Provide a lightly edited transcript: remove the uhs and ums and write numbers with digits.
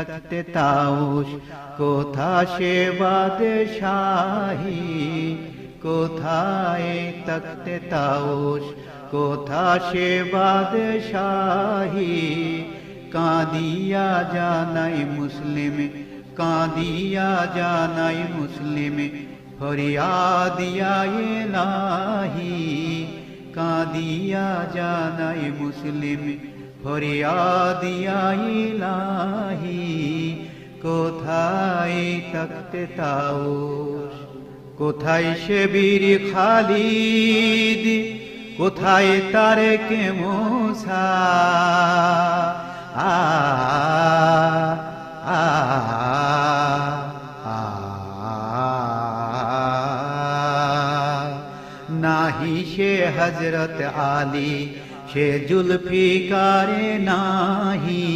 তখতে তাউস কোথা সে বাদশাহী, কোথায় তখতে তাউস কোথা সে বাদশাহী। কাঁদিয়া জানাই মুসলিম, কাঁদিয়া জানাই মুসলিম, ফরিয়াদ ইয়া ইলাহি। কাঁদিয়া জানাই মুসলিম, ফরিয়াদ ইয়া ইলাহি। কোথায় তখতে তাউস, কোথায় সে বীর খালিদ, কোথায় তারেকে মূসা। আ আ নাহি সে হযরত আলী, সে জুলফিকারে নাহি।